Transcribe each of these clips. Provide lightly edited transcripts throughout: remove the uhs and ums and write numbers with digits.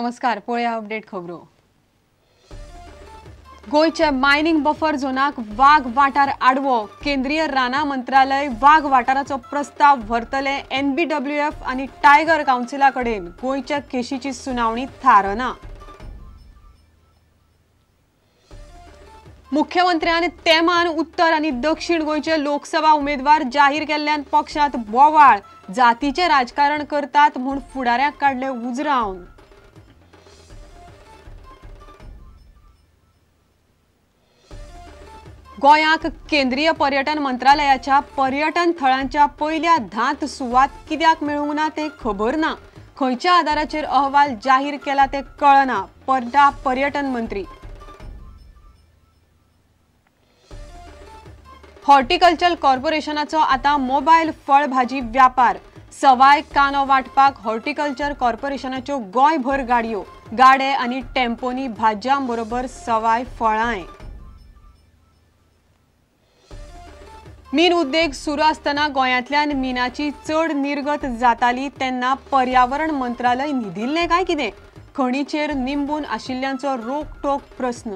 नमस्कार. पळया अपडेट खबरो. गोयच्या मायनिंग बफर झोनाक वाघ वाठार आडवो. केंद्रीय राना मंत्रालय वाघ वाठाराचो प्रस्ताव व्हरतले. NBWF आणि टायगर काउन्सिलाकडेन गोयच्या केशीची सुनावणी थारना. मुख्यमंत्र्यान तेमान उत्तर आणि दक्षिण गोयचे लोकसभा उमेदवार जाहीर केल्ल्यान पक्षात बोवाळ. जातीचे राजकारण करतात म्हूण फुडाऱ्याक काढले उजरावन. गोंयाक केंद्रीय पर्यटन मंत्रालयाच्या पर्यटन थळांच्या पहिल्या 10 सुवात कित्याक मेळूंक ना ते खबर ना. खंयच्या आधाराचेर अहवाल जाहीर केला ते कळना. पर्यटन मंत्री. हॉर्टिकल्चर कॉर्पोरेशनाचो आता मोबायल फळभाजी व्यापार. सवाय कानो वाटपाक हॉर्टिकल्चर कॉर्पोरेशनाच्यो गोंयभर गाडयो. गाडे आणि टेम्पोनी भाज्यां बरोबर सवाय फळांय. मीन उद्देग सुरू असताना गोंयांतल्यान मिनाची चड निर्गत जाताली तेन्ना पर्यावरण मंत्रालय न्हिदिल्लें काय कितें? खणीचेर निंबून आशिल्ल्यांचो रोखटोक प्रस्न.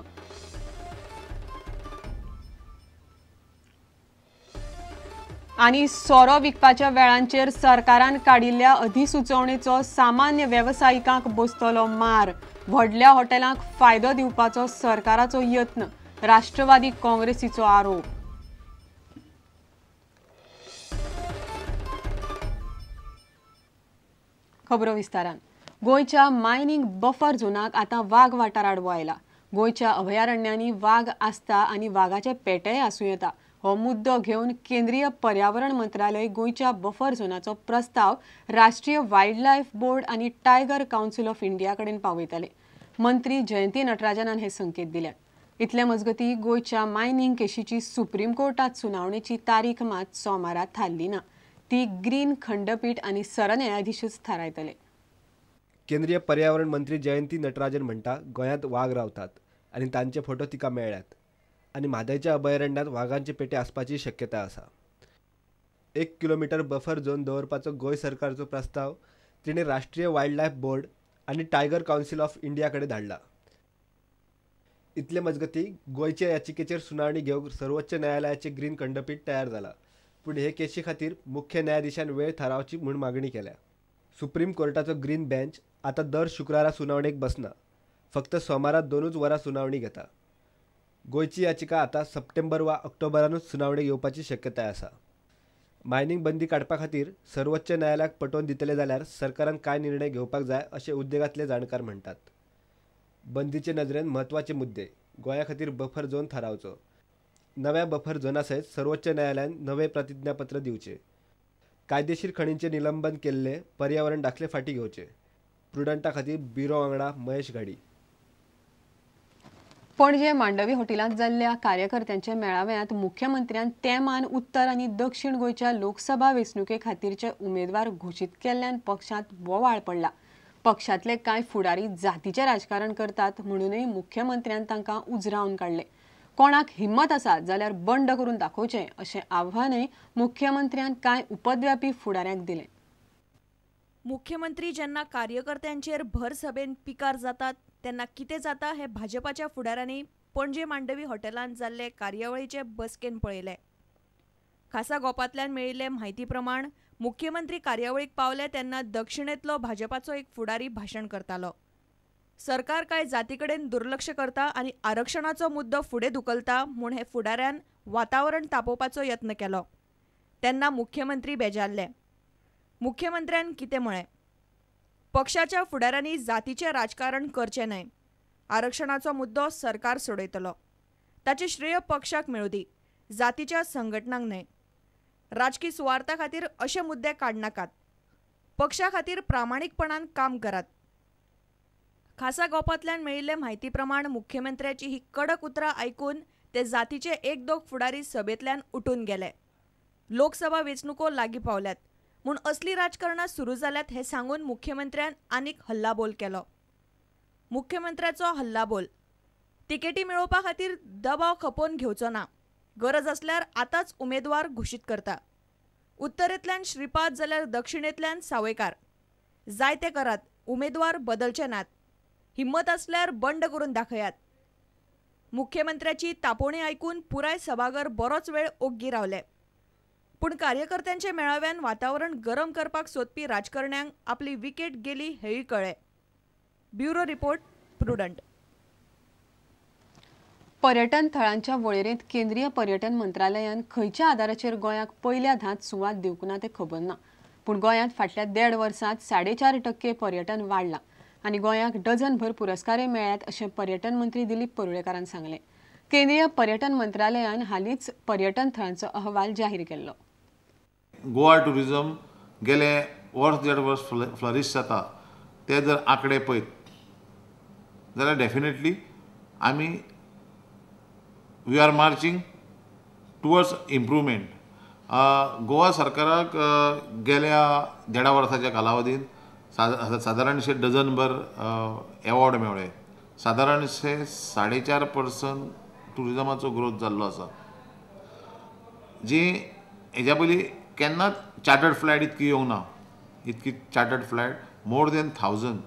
आणि सोरो विकपाच्या वेळांचेर सरकारान काडिल्ल्या अधिसुचोवणेचो सामान्य वेवसायिकांक बसतलो मार. व्हडल्या हॉटेलांक फायदो दिवपाचो सरकाराचो यत्न. राष्ट्रवादी काँग्रेसीचो आरोप. खबरो विस्तारान. गोयच्या मायनिंग बफर झोनाक आता वाघ वाठार आडवो आयला. गोयच्या अभयारण्यांनी वाघ आसता आणि वाघाचे पेटेय आसूं येता. हो मुद्दो घेवन केंद्रीय पर्यावरण मंत्रालय गोयच्या बफर झोनाचो प्रस्ताव राष्ट्रीय वायल्ड लायफ बोर्ड आणि टायगर काउन्सिल ऑफ इंडिया कडेन पावयतले. मंत्री जयंती नटराजनान हे संकेत दिल्यात. इतले मजगती गोयच्या मायनिंग केशीची सुप्रीम कोर्टात सुनावणेची तारीख मात सोमारा थारली ना. ती ग्रीन खंडपीठ आणि सरन्यायाधीशच थारायतले. केंद्रीय पर्यावरण मंत्री जयंती नटराजन म्हणटा गोंयांत वाघ रावतात आणि तांचे फोटो तिका मेळ्ळ्यात आणि म्हादयच्या अभयारण्यात वाघांचे पेटे आसपाची शक्यता आसा. 1 किलोमीटर बफर झोन दवरपाचो गोंय सरकारचो प्रस्ताव तिणे राष्ट्रीय वायल्ड लायफ बोर्ड आणि टायगर काउन्सिल ऑफ इंडिया कडेन धाडला. इतले मजगती गोंयच्या याचिकेचेर सुनावणी घेवंक सर्वोच्च न्यायालयाचे ग्रीन खंडपीठ तयार जाला. पूण हे केशी खातीर मुख्य न्यायाधीशान वेळ थारावची म्हूण मागणी केल्या. सुप्रीम कोर्टाचो ग्रीन बेंच आता दर शुक्रारा सुनावणेक बसना. फक्त सोमारा 2 वरां सुनावणी घेता. गोंयची याचिका आता सप्टेंबर वा ऑक्टोबरानूच सुनावणेक येवपाची शक्यताय आसा. मायनिंग बंदी काडपा खातीर सर्वोच्च न्यायालयाक पटोवन दितले जाल्यार सरकारान काय निर्णय घेवपाक जाय अशें उद्देगांतले जाणकार म्हणटात. बंदीचे नदरेन म्हत्वाचे मुद्दे. गोंया खातीर बफर झोन थारावचो. नव्या बफर झोना सयत सर्वोच्च न्यायालयान नवे प्रतिज्ञापत्र दिवचे. कायदेशीर खणींचे निलंबन केल्ले पर्यावरण दाखले फाटी घेवचे. प्रुडंटा खातीर बिरो वांगडा महेश घाडी. पणजे मांडवी हॉटेलांत जाल्ल्या कार्यकर्त्यांच्या मेळाव्यांत मुख्यमंत्र्यान तेमान उत्तर आणि दक्षिण गोंयच्या लोकसभा वेंचणुके खातीरचे उमेदवार घोशीत केल्ल्यान पक्षांत बोवाळ पडला. पक्षांतले कांय फुडारी जातीचे राजकारण करतात म्हणूनय मुख्यमंत्र्यान तांकां उजरावन काडले. कोणाक हिम्मत आसा जाल्यार बंड करून दाखोवचें अशें आव्हानय मुख्यमंत्र्यान कांय उपद्व्यापी फुडाऱ्यांक दिलें. मुख्यमंत्री जेन्ना कार्यकर्त्यांचेर भर सभेन पिकार जातात तेन्ना कितें जाता हें भाजपाच्या फुडाऱ्यांनी पणजे मांडवी हॉटेलांत जाल्ले कार्यावळीचे बसकेन पळयले. खासा गोपांतल्यान मेळिल्ले म्हायती प्रमाण मुख्यमंत्री कार्यावळीक पावले तेन्ना दक्षिणेंतलो भाजपाचो एक फुडारी भाशण करतालो. सरकार काय जाती कडेन दुर्लक्ष करता आनी आरक्षणाचो मुद्दो फुडें धुकलता म्हूण हे फुडाऱ्यान वातावरण तापोवपाचो यत्न केलो. तेन्ना मुख्यमंत्री बेजारले. मुख्यमंत्र्यान कितें म्हळें? पक्षाच्या फुडाऱ्यांनी जातीचें राजकारण करचें न्हय. आरक्षणाचो मुद्दो सरकार सोडयतलो. ताचें श्रेय पक्षाक मेळूं दी, जातीच्या संघटनांक न्हय. राजकी सुवार्था खातीर अशे मुद्दे काडनाकात. पक्षा खातीर प्रामाणीकपणान काम करात. खासा गोपांतल्यान मेळिल्ले म्हायती प्रमाण मुख्यमंत्र्याची ही कडक उतरां आयकून ते जातीचे 1-2 फुडारी सभेंतल्यान उठून गेले. लोकसभा वेंचणुको लागीं पावल्यात म्हूण असली राजकारणां सुरू जाल्यात हें सांगून मुख्यमंत्र्यान आनीक हल्लाबोल केलो. मुख्यमंत्र्याचो हल्लाबोल. तिकेटी मेळोवपा खातीर दबाव खपोवन घेवचो ना. गरज असल्यार आतांच उमेदवार घोशीत करता. उत्तरेंतल्यान श्रीपाद जाल्यार दक्षिणेंतल्यान सावयकार. जाय ते करात, उमेदवार बदलचे नात. हिम्मत असल्यार बंड करून दाखयात. मुख्यमंत्र्याची तापोवणी आयकून पुराय सभाघर बरोच वेळ ओग्गी रावले. पूण कार्यकर्त्यांचे मेळाव्यान वातावरण गरम करपाक सोदपी राजकारण्यांक आपली विकेट गेली हेंय कळ्ळें. Bureau report, prudent. पर्यटन थळांच्या वळेरेंत केंद्रीय पर्यटन मंत्रालयान खंयच्या आदाराचेर गोंयाक पयल्या धांत सुवात दिवंक ना तें खबर ना. पूण गोंयांत फाटल्या 1.5 वर्सांत 4.5% पर्यटन वाडलां आनी गोंयाक डझनभर पुरस्कारूय मेळ्ळ्यात अशें पर्यटन मंत्री दिलीप पर्वळेकारान सांगलें. केंद्रीय पर्यटन मंत्रालयान हालींच पर्यटन थळांचो अहवाल जाहीर केल्लो. गोवा टुरिजम गेले वर्स 1.5 वर्स फ्लरिश जाता ते जर आंकडे पळयत जाल्यार डेफिनेटली आमी we are marching towards improvement. Goa सरकाराक गेल्या 1.5 वर्साच्या कालावधीन सादारणशे डझनभर एवॉर्ड मेळ्ळे. सादारणशे 4.5% टुरिजमाचो ग्रोथ जाल्लो आसा, जी हेज्या पयलीं केन्नाच चार्टर्ड फ्लायट इतकी येवंक ना. इतकी chartered flight more than 1000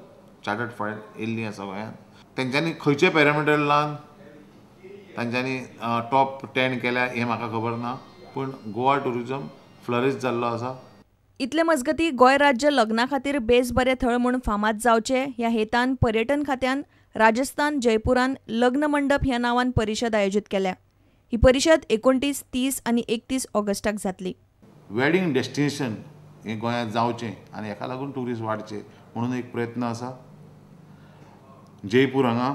chartered flight येयल्ली आसा गोंयांत. तेंच्यांनी खंयचे पॅरामिटर लावन तांच्यांनी टॉप 10 केल्या हें म्हाका खबर ना, पूण गोवा टुरिजम फ्लरिश जाल्लो आसा. इतले मजगतीं गोंय राज्य लग्ना खातीर बेस बरे थळ म्हूण फामाद जावचे ह्या हेतान पर्यटन खात्यान राजस्थान जयपुरान लग्न मंडप ह्या नांवान परिशद आयोजीत केल्या. ही परिशद 29, 30 आनी 31 ऑगस्टाक जातली. वेडिंग डेस्टिनेशन हें गोंयांत जावचें आनी हेका लागून ट्युरिस्ट वाडचे म्हणून एक प्रयत्न आसा. जयपूर हांगा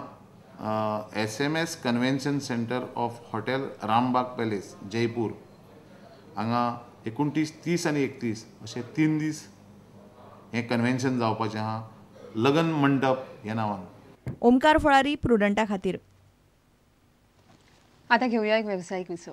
SMS convention centre of hotel Rambagh palace Jaipur हांगा 29, 30 आनी 31 अशे 3 दीस हें कन्वेन्शन जावपाचें आहा लग्न मंडप ह्या नांवान. ओमकार फळारी, प्रुडंटा खातीर. आता घेऊया एक व्यावसायिक विसव.